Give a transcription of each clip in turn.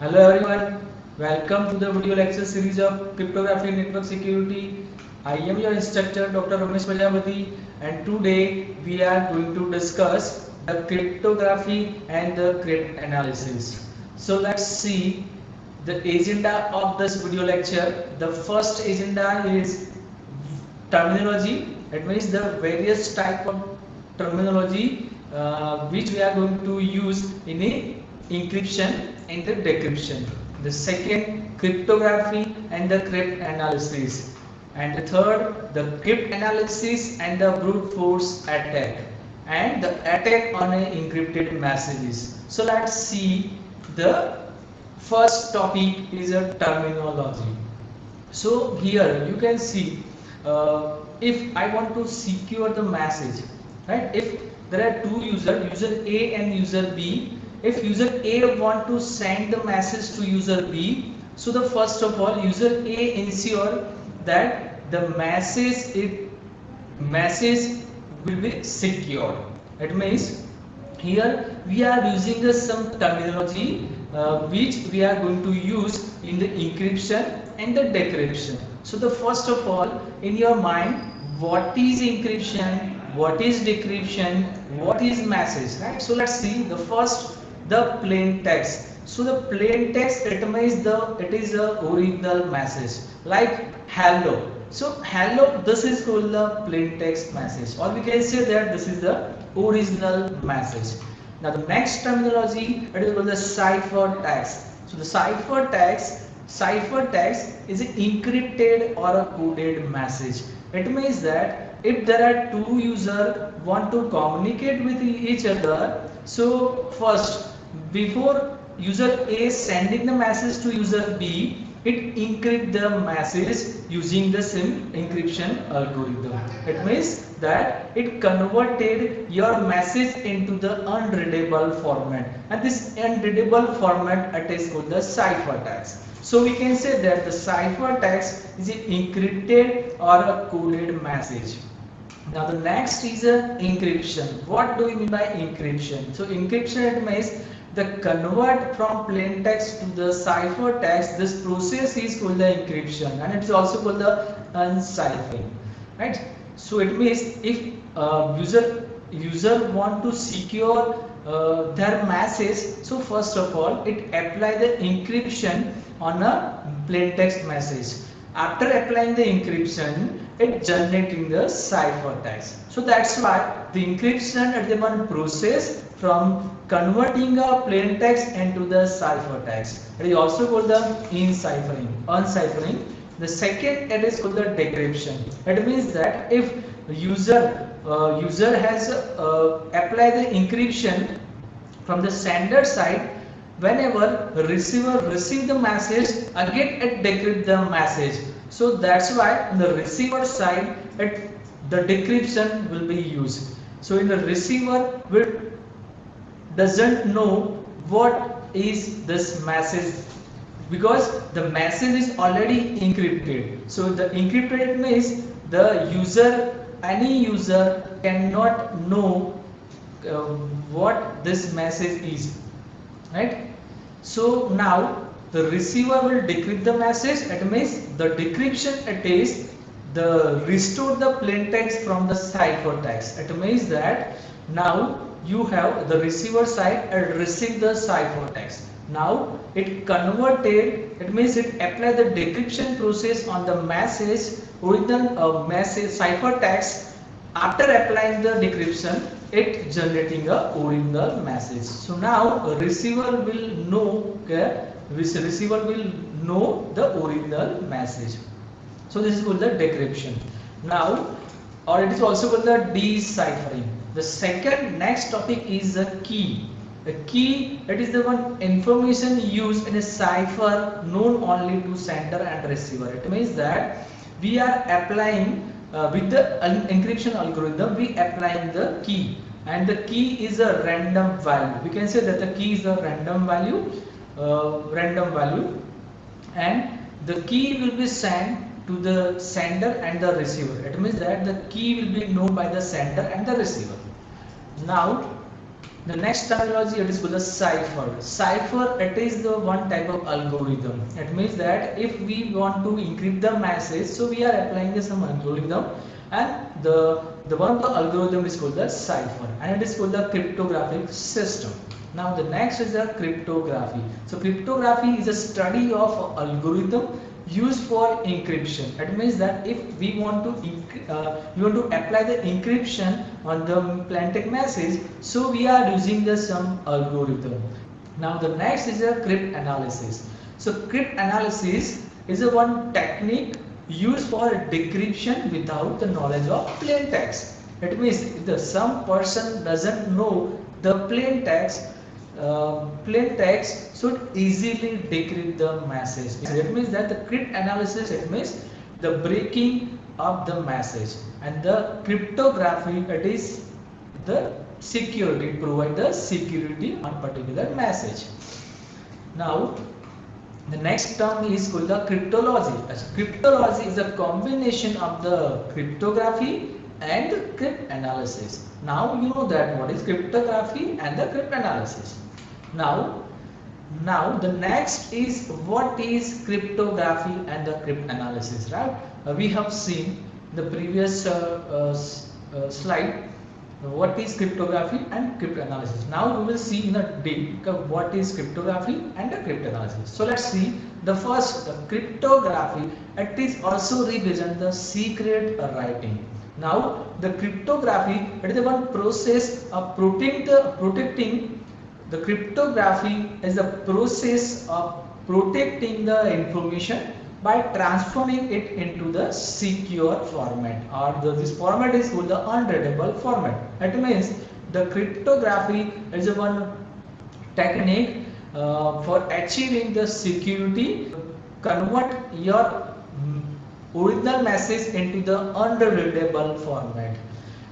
Hello everyone, welcome to the video lecture series of Cryptography and Network Security. I am your instructor Dr. Ramesh Prajapati, and today we are going to discuss the cryptography and the cryptanalysis. So let's see the agenda of this video lecture. The first agenda is terminology. It means the various type of terminology which we are going to use in a encryption and the decryption. The second, cryptography and the cryptanalysis. And the third, the cryptanalysis and the brute force attack. And the attack on encrypted messages. So let's see the first topic is a terminology. So here you can see if I want to secure the message, right? If there are two users, user A and user B. If user A want to send the message to user B, so the first of all user A ensure that the message will be secure. It means here we are using some terminology which we are going to use in the encryption and the decryption. So the first of all in your mind, what is encryption, what is decryption, what is message, right? So let's see the first, the plain text. So the plain text, it means it is the original message, like hello. So hello, this is called the plain text message, or we can say that this is the original message. Now the next terminology, it is called the ciphertext. So the ciphertext is an encrypted or a coded message. It means that if there are two users want to communicate with each other, so first before user A sending the message to user B, it encrypt the message using the same encryption algorithm. It means that it converted your message into the unreadable format, and this unreadable format it is called the ciphertext. So we can say that the ciphertext is an encrypted or a coded message. Now the next is encryption. What do we mean by encryption? So encryption, it means the convert from plain text to the ciphertext. This process is called the encryption, and it is also called the unciphering, right? So it means if user want to secure their message, so first of all it apply the encryption on a plain text message. After applying the encryption, it generating the ciphertext. So that's why the encryption is the one process from converting a plain text into the ciphertext. It is also called the unciphering. The second, it is called the decryption. It means that if user has applied the encryption from the sender side, whenever receiver receive the message, again it decrypt the message. So that's why on the receiver side the decryption will be used. So in the receiver will doesn't know what is this message, because the message is already encrypted. So the encrypted means any user cannot know what this message is, right? So now the receiver will decrypt the message. It means the decryption, it is the restore the plain text from the ciphertext. It means that now you have the receiver side and receive the ciphertext. Now it converted, it means it apply the decryption process on the message, original message ciphertext. After applying the decryption, it generating a original message. So now a receiver will know, receiver will know the original message. So this is called the decryption. Now, or it is also called the deciphering. The second next topic is the key. The key, it is the one information used in a cipher known only to sender and receiver. It means that we are applying with the encryption algorithm, we applying the key, and the key is a random value. We can say that the key is a random value, and the key will be sent to the sender and the receiver. It means that the key will be known by the sender and the receiver. Now The next terminology, it is called the cipher. Cipher, it is the one type of algorithm. It means that if we want to encrypt the message, so we are applying some algorithm, and the one of the algorithm is called the cipher, and it is called the cryptographic system. Now the next is the cryptography. So cryptography is a study of algorithm used for encryption. It means that if we want to apply the encryption on the plain text message, so we are using the some algorithm. Now the next is a cryptanalysis. So cryptanalysis is a one technique used for decryption without the knowledge of plain text. It means if the some person doesn't know the plain text should easily decrypt the message. It means that the cryptanalysis, it means the breaking of the message, and the cryptography, it is the security, provide the security on particular message. Now the next term is called the cryptology. As cryptology is a combination of the cryptography and cryptanalysis. Now you know that what is cryptography and the cryptanalysis. Now, the next is what is cryptography and the cryptanalysis, right? We have seen the previous slide what is cryptography and cryptanalysis. Now we will see in a deep what is cryptography and the cryptanalysis. So let's see the first, the cryptography. It is also represent the secret writing. Now the cryptography, it is the one process of protecting. The cryptography is a process of protecting the information by transforming it into the secure format, or this format is called the unreadable format. That means the cryptography is a one technique for achieving the security, convert your original message into the unreadable format.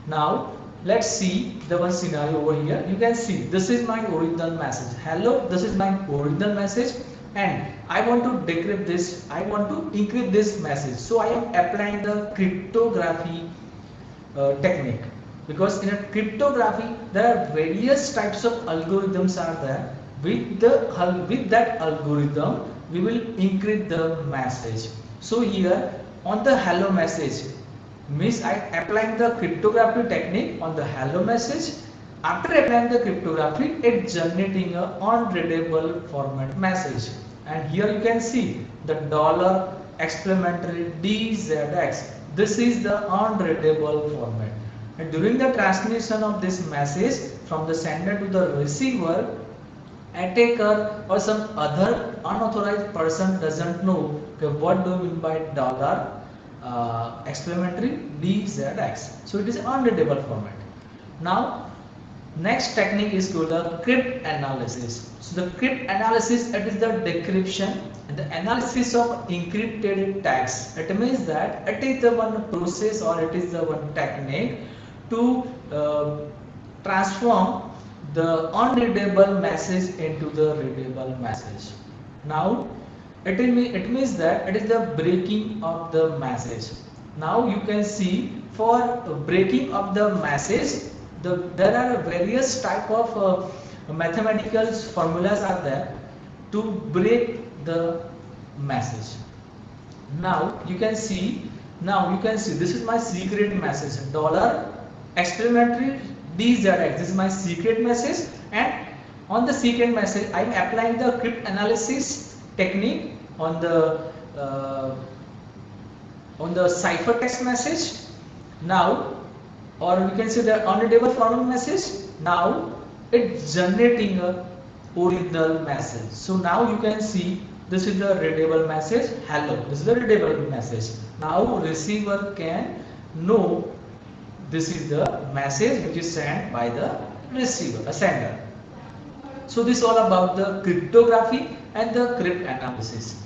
Now let's see the one scenario over here. You can see this is my original message. Hello, this is my original message, and I want to decrypt this. I want to encrypt this message. So I am applying the cryptography technique, because in a cryptography there are various types of algorithms are there. With that algorithm, we will encrypt the message. So here on the hello message, means I applying the cryptography technique on the hello message. After applying the cryptography, it's generating a unreadable format message. And here you can see the dollar exclamatory DZX. This is the unreadable format. And during the transmission of this message from the sender to the receiver, attacker or some other unauthorized person doesn't know, okay, what do you mean by dollar exclamatory DZX. So it is unreadable format. Now next technique is called the cryptanalysis. So the cryptanalysis, it is the decryption and the analysis of encrypted text. It means that it is the one process, or it is the one technique to transform the unreadable message into the readable message. Now it means that it is the breaking of the message. Now you can see for breaking of the message, there are various type of mathematical formulas are there to break the message. Now you can see this is my secret message, dollar exclamatory DZX. This is my secret message, and on the secret message I am applying the cryptanalysis technique on the cipher text message. Now, or we can say the unreadable format message. Now it's generating a original message. So now you can see this is the readable message. Hello, this is the readable message. Now receiver can know this is the message which is sent by the receiver, a sender. So this is all about the cryptography and the cryptanalysis.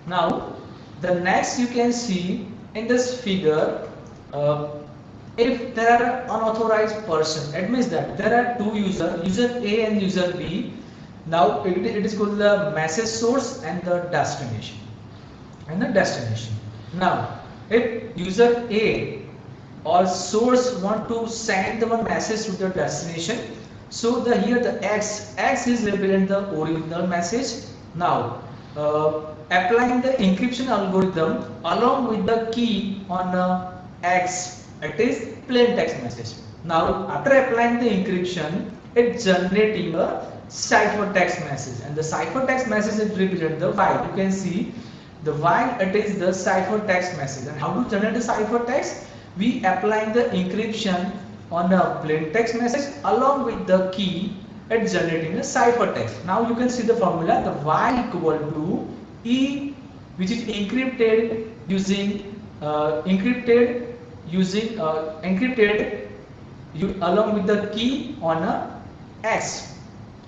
Now the next you can see in this figure, if there are unauthorized person, it means that there are two users, user A and user B. Now it is called the message source and the destination. Now if user A or source want to send the one message to the destination, So the here the x is represent the original message. Now applying the encryption algorithm along with the key on x, it is plain text message. Now after applying the encryption, it generating a ciphertext message, and the ciphertext message is represent the while. You can see the while it is the ciphertext message. And how to generate the ciphertext? We applying the encryption on a plain text message along with the key at generating a ciphertext. Now you can see the formula, the y equal to e, which is encrypted along with the key on a x.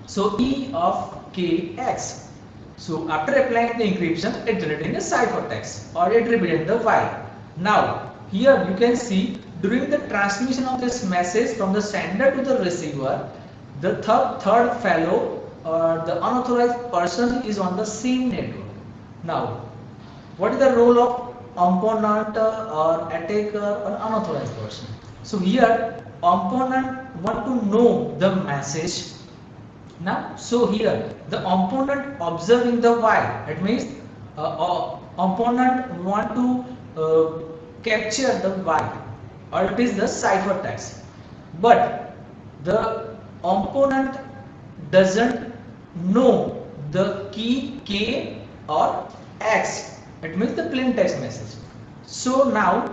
So e of kx. So after applying the encryption, it generating a ciphertext or it represents the y. Now here you can see during the transmission of this message from the sender to the receiver, the third fellow or the unauthorized person is on the same network. Now, what is the role of opponent or attacker or unauthorized person? So here, opponent want to know the message. Now, so here the opponent observing the while. It means opponent want to capture the while, or it is the ciphertext. But the opponent doesn't know the key k or x. It means the plain text message. So now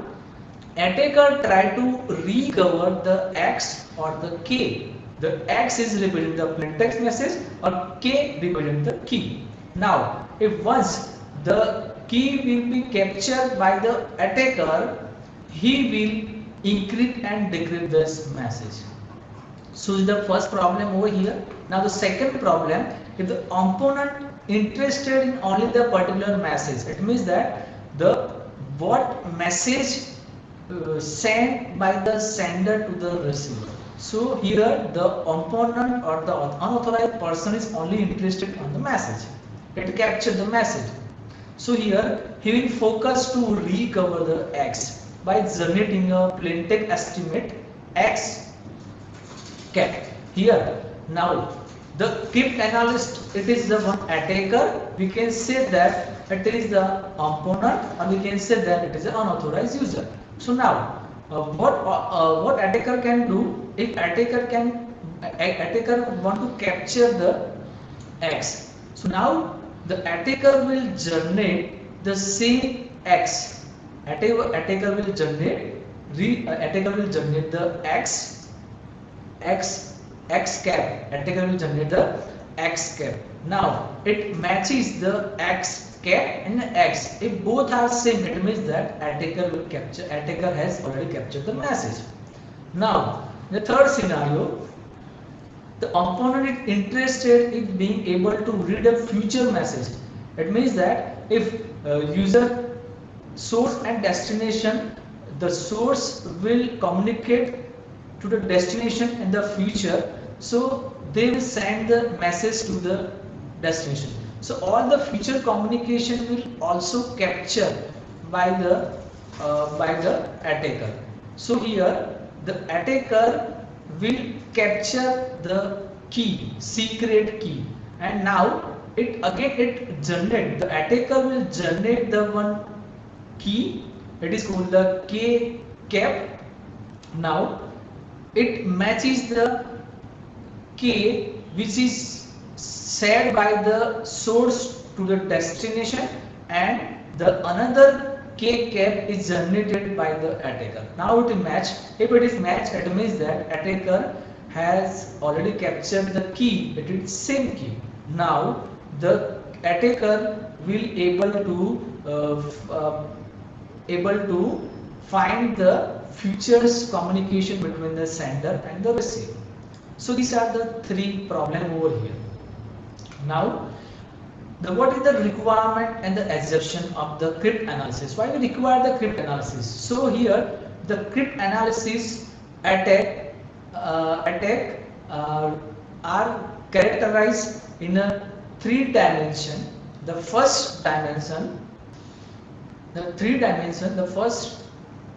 attacker try to recover the x or the k. The x is representing the plain text message or k represents the key. Now if once the key will be captured by the attacker, he will encrypt and decrypt this message. So is the first problem over here. Now the second problem, if the opponent interested in only the particular message, it means that the what message sent by the sender to the receiver. So here the opponent or the unauthorized person is only interested on the message. It captured the message. So here he will focus to recover the x by generating a plain text estimate x cap. Here now the cryptanalyst, it is the one attacker. We can say that it is the opponent, or we can say that it is an unauthorized user. So now what attacker can do? If attacker want to capture the x, so now the attacker will generate the same x. Attacker will generate the x cap. Attacker will generate the x cap. Now it matches the x cap and x. If both are same, it means that attacker has already captured the message. Now the third scenario, the opponent is interested in being able to read a future message. It means that if user source and destination, the source will communicate to the destination in the future, so they will send the message to the destination. So all the future communication will also capture by the attacker. So here the attacker will capture the key, secret key, and now it generate, the attacker will generate the one key, it is called the k cap. Now it matches the k which is shared by the source to the destination, and the another k cap is generated by the attacker. Now it match. If it is matched, it means that attacker has already captured the key. It is same key. Now the attacker will able to find the futures communication between the sender and the receiver. So these are the three problems over here. Now what is the requirement and the assumption of the cryptanalysis? Why we require the cryptanalysis? So here the cryptanalysis attack are characterized in a three dimension. The first dimension, the first,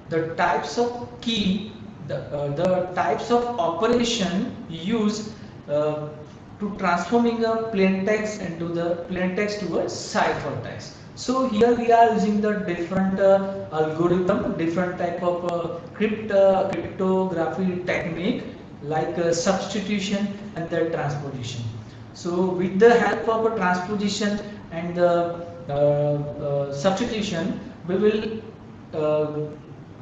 the types of key, the types of operation used uh, to transforming a plain text into the plain text to a ciphertext. So here we are using the different algorithm, different type of cryptography technique like substitution and the transposition. So with the help of a transposition and the substitution, uh,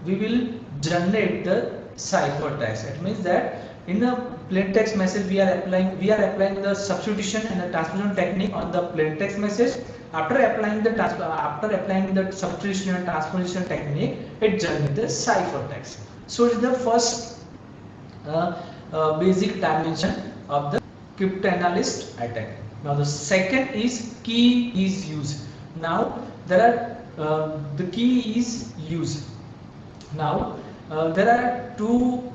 we will generate the ciphertext. It means that in a plain text message we are applying the substitution and the transposition technique on the plain text message. After applying the substitution and transposition technique, it generates the ciphertext. So it is the first basic dimension of the cryptanalyst attack. Now the second is key is used. Now there are the key is used. Now there are two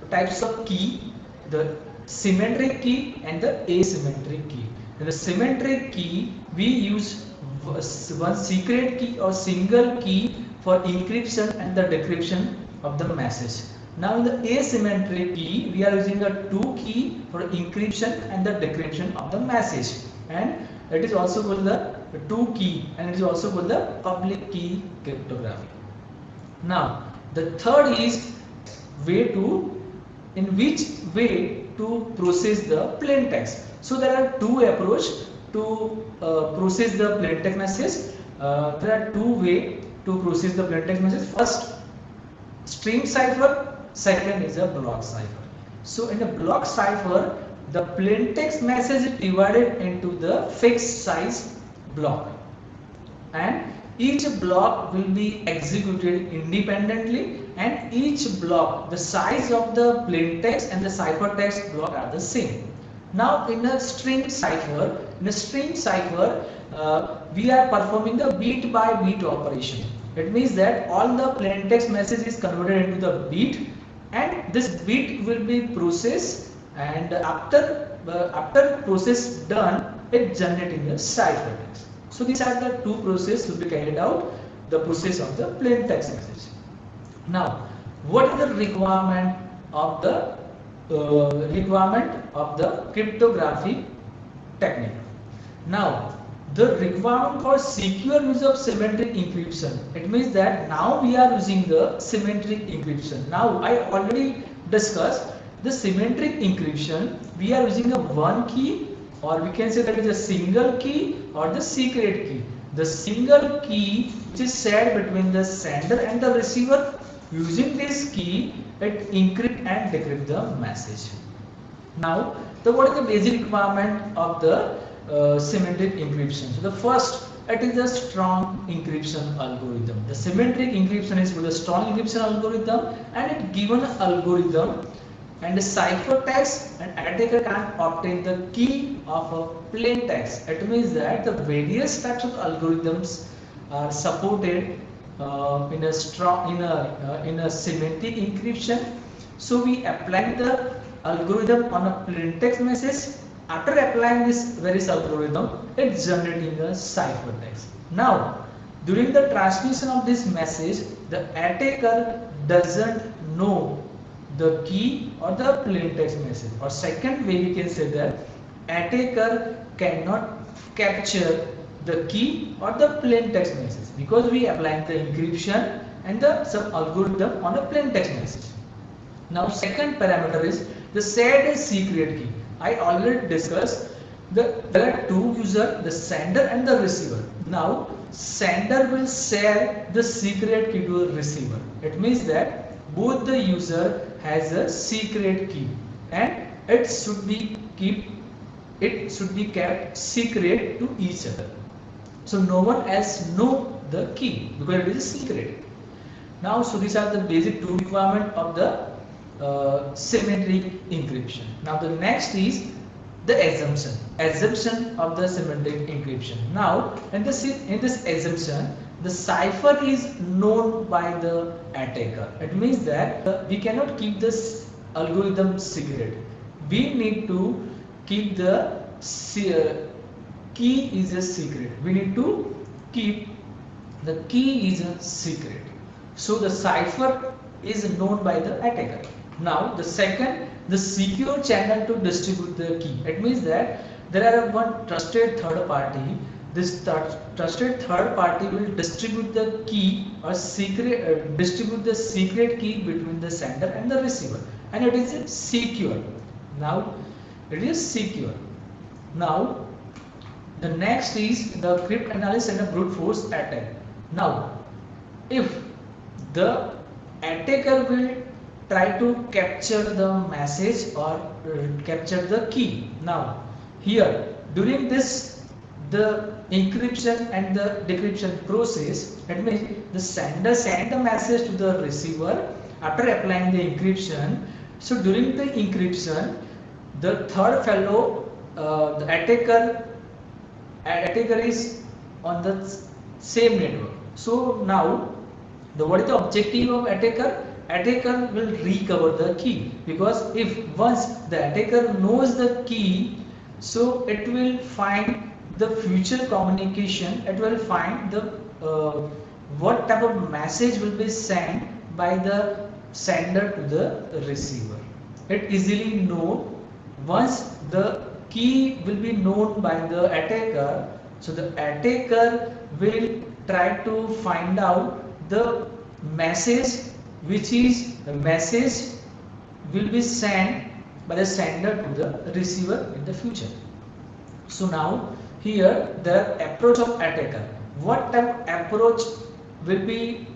types of key: the symmetric key and the asymmetric key. In the symmetric key, we use one secret key or single key for encryption and the decryption of the message. Now in the asymmetric key, we are using a two key for encryption and the decryption of the message, and it is also called the two key, and it is also called the public key cryptography. Now the third is way to in which way to process the plain text. So there are two approach to process the plain text message. There are two way to process the plain text message. First, string cipher. Second is a block cipher. So in a block cipher, the plain text message is divided into the fixed size block, and each block will be executed independently, and each block, the size of the plain text and the ciphertext block are the same. Now in a string cipher, we are performing the bit by bit operation. It means that all the plain text message is converted into the bit, and this bit will be processed, and after process done, it generating the ciphertext. So these are the two processes to be carried out, the process of the plain text message. Now, what is the requirement of the cryptography technique? Now, the requirement for secure use of symmetric encryption. It means that now we are using the symmetric encryption. Now, I already discussed the symmetric encryption. We are using a one key, or we can say that is a single key or the secret key. The single key which is shared between the sender and the receiver. Using this key, it encrypt and decrypt the message. Now, what is the basic requirement of the symmetric encryption? So the first, it is a strong encryption algorithm. The symmetric encryption is with a strong encryption algorithm, and it given algorithm and the ciphertext, and attacker can obtain the key of a plain text. It means that the various types of algorithms are supported in a symmetric encryption. So we apply the algorithm on a plain text message. After applying this various algorithm, it's generating a ciphertext. Now, during the transmission of this message, the attacker doesn't know the key or the plain text message. Or second way we can say that attacker cannot capture the key or the plain text message, because we apply the encryption and the some algorithm on a plain text message. Now second parameter is the shared secret key. I already discussed there are two users, the sender and the receiver. Now sender will share the secret key to the receiver. It means that both the user has a secret key, and it should be kept secret to each other. So no one else know the key because it is a secret. Now, so these are the basic two requirements of the symmetric encryption. Now the next is the assumption of the symmetric encryption. Now in this assumption, the cipher is known by the attacker. It means that we cannot keep this algorithm secret. We need to keep the key is a secret. We need to keep the key is a secret. So the cipher is known by the attacker. Now the second, the secure channel to distribute the key. It means that there are one trusted third party. This trusted third party will distribute the key or distribute the secret key between the sender and the receiver, and it is secure. Now it is secure. Now the next is the cryptanalysis and a brute force attack. Now if the attacker will try to capture the message or capture the key. Now here during this, the encryption and the decryption process, that means the sender send the message to the receiver after applying the encryption. So during the encryption, the third fellow, the attacker is on the same network. So now the what is the objective of attacker? Attacker will recover the key, because if once the attacker knows the key, so it will find the future communication, it will find the what type of message will be sent by the sender to the receiver. It easily know once the key will be known by the attacker, so the attacker will try to find out the message, which is the message will be sent by the sender to the receiver in the future. So now here the approach of attacker. What type of approach will be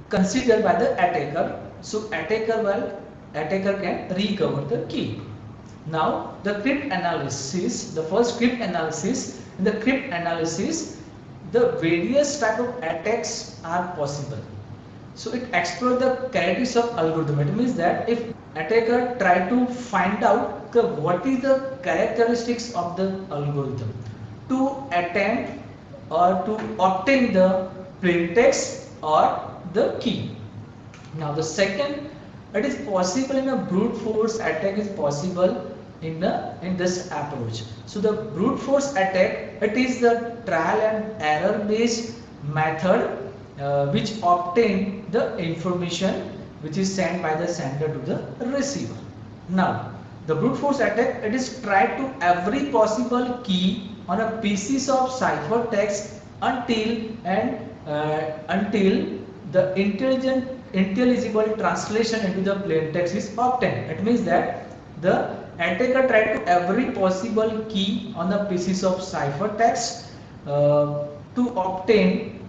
considered by the attacker? So attacker can recover the key. Now the crypt analysis, the first crypt analysis. In the crypt analysis, the various type of attacks are possible. So it explores the characteristics of algorithm. It means that if attacker try to find out what is the characteristics of the algorithm to attempt or to obtain the plain text or the key. Now the second, it is possible in a brute force attack is possible in this approach. So the brute force attack, it is the trial and error based method which obtain the information which is sent by the sender to the receiver. Now the brute force attack, it is try to every possible key on a pieces of ciphertext until the intelligible translation into the plain text is obtained. It means that the attacker tried to every possible key on the pieces of ciphertext to obtain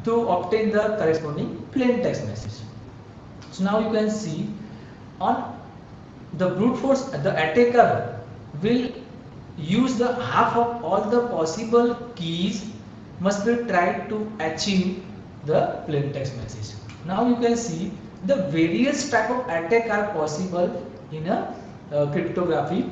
the corresponding plain text message. So now you can see on the brute force, the attacker will use the half of all the possible keys must be tried to achieve the plain text message. Now you can see the various type of attack are possible in a cryptography.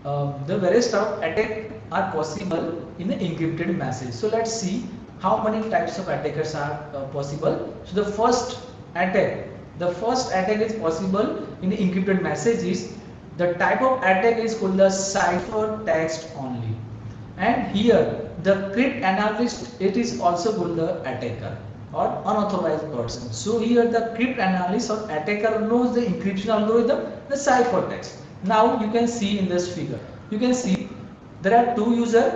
The various type of attack are possible in an encrypted message. So let's see how many types of attackers are possible. So the first attack is possible in the encrypted messages. The type of attack is called the ciphertext only, and here the crypt analyst, it is also called the attacker or unauthorized person. So here the crypt analyst or attacker knows the encryption algorithm, the ciphertext. Now you can see in this figure, you can see there are two users,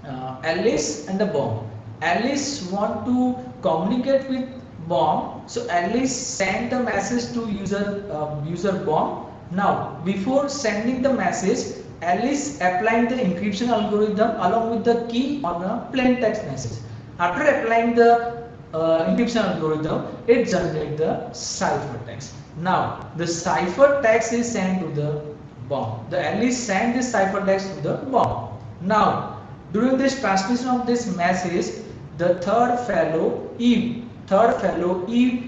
Alice and the bomb. Alice want to communicate with bomb, so Alice sent the message to user bomb. Now before sending the message, Alice applying the encryption algorithm along with the key on a plain text message. After applying the encryption algorithm, it generates the ciphertext. Now the ciphertext is sent to the bomb. The Alice sent this ciphertext to the bomb. Now during this transmission of this message, the third fellow Eve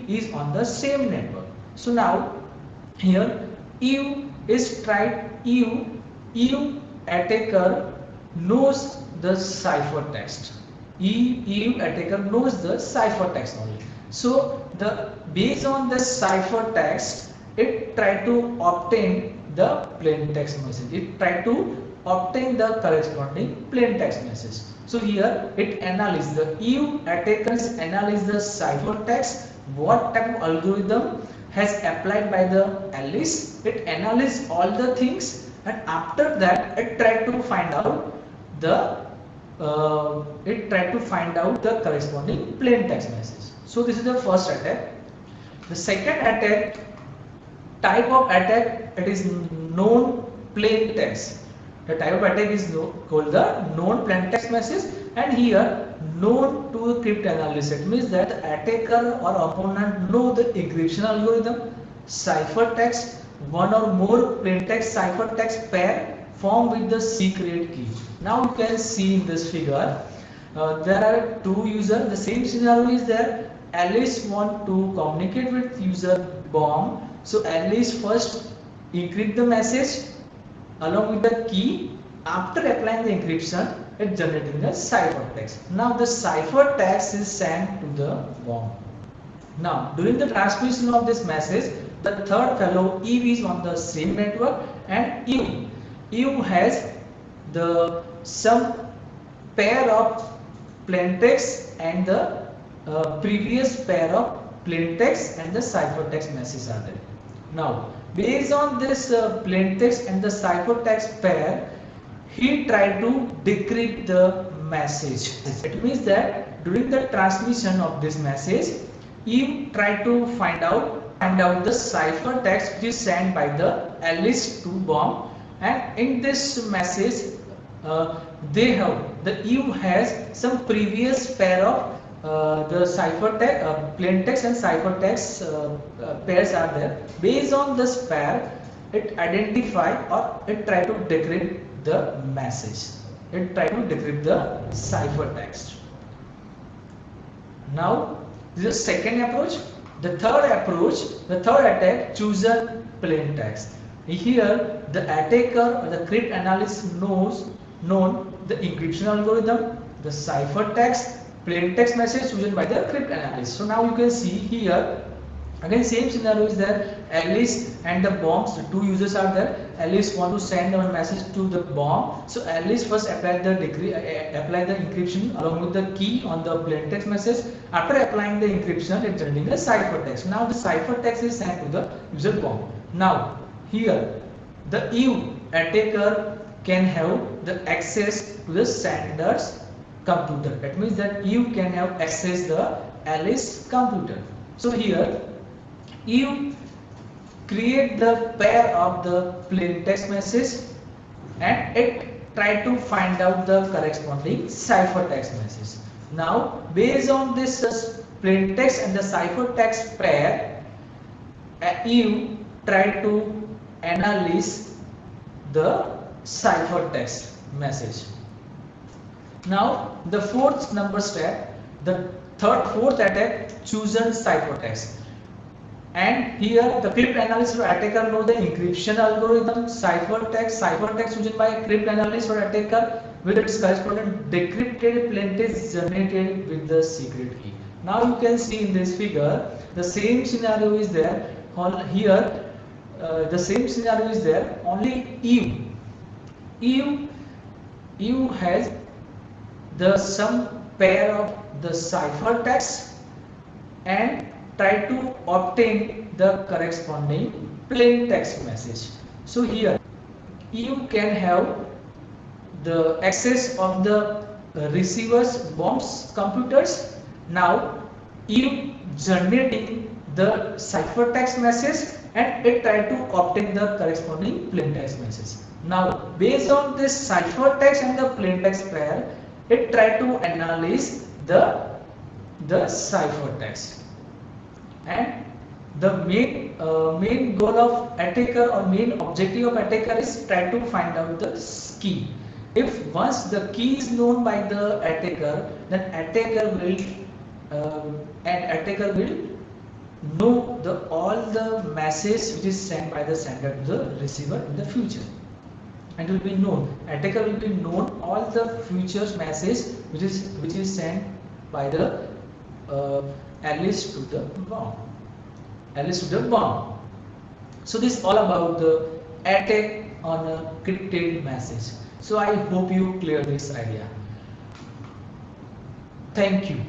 is on the same network. So now here Eve attacker knows the ciphertext. Eve attacker knows the ciphertext only. So based on the ciphertext, it try to obtain the plain text message. It try to obtain the corresponding plain text message. So here it analyzes, the Eve attackers analyze the ciphertext what type of algorithm has applied by the Alice. It analyzes all the things, and after that it tried to find out the the corresponding plain text message. So this is the first attack. The second attack, type of attack, it is known plain text. The type of attack is called the known plain text message, and here known to cryptanalysis. It means that the attacker or opponent know the encryption algorithm, ciphertext, one or more plain text ciphertext pair formed with the secret key. Now you can see in this figure, there are two users. The same scenario is there. Alice want to communicate with user bomb. So Alice first encrypt the message along with the key. After applying the encryption, it generating the ciphertext. Now the ciphertext is sent to the bomb. Now during the transmission of this message, the third fellow Eve is on the same network, and Eve has the some pair of plain text and the previous pair of plain text and the ciphertext messages are there. Now based on this plain text and the ciphertext pair, he tried to decrypt the message. It means that during the transmission of this message, Eve tried to find out the ciphertext which is sent by the Alice to bomb, and in this message the Eve has some previous pair of the ciphertext, plain text and ciphertext pairs are there. Based on this pair, it identify or it try to decrypt the message. It try to decrypt the ciphertext. Now this is the second approach. The third attack, chosen plain text. Here the attacker or the crypt analyst known the encryption algorithm, the ciphertext, plain text message chosen by the crypt analyst. So now you can see here again same scenario is there. Alice and the bombs, the two users are there. Alice want to send a message to the bomb. So Alice first apply the encryption along with the key on the plain text message. After applying the encryption, it generating a ciphertext. Now the ciphertext is sent to the user bomb. Now here the Eve attacker can have the access to the sender's computer. That means that Eve can have access the Alice computer. So here Eve create the pair of the plain text message and it try to find out the corresponding ciphertext message. Now based on this plain text and the ciphertext pair, Eve try to analyze the ciphertext message. Now the fourth number step, the fourth attack, chosen ciphertext. And here the crypt analyst or attacker know the encryption algorithm, ciphertext chosen by a crypt analyst or attacker with its corresponding decrypted plain text generated with the secret key. Now you can see in this figure the same scenario is there. Here the same scenario is there. Only Eve has the some pair of the ciphertext and try to obtain the corresponding plain text message. So here you can have the access of the receiver's bomb's computers. Now you generating the ciphertext message and it try to obtain the corresponding plain text message. Now based on this ciphertext and the plain text pair, it try to analyze the ciphertext. And the main goal of attacker or main objective of attacker is try to find out the key. If once the key is known by the attacker, then attacker will know all the message which is sent by the sender to the receiver in the future, and will be known. Attacker will be known all the future message which is sent by the Alice to the bomb. So this is all about the attack on a crypted message. So I hope you clear this idea. Thank you.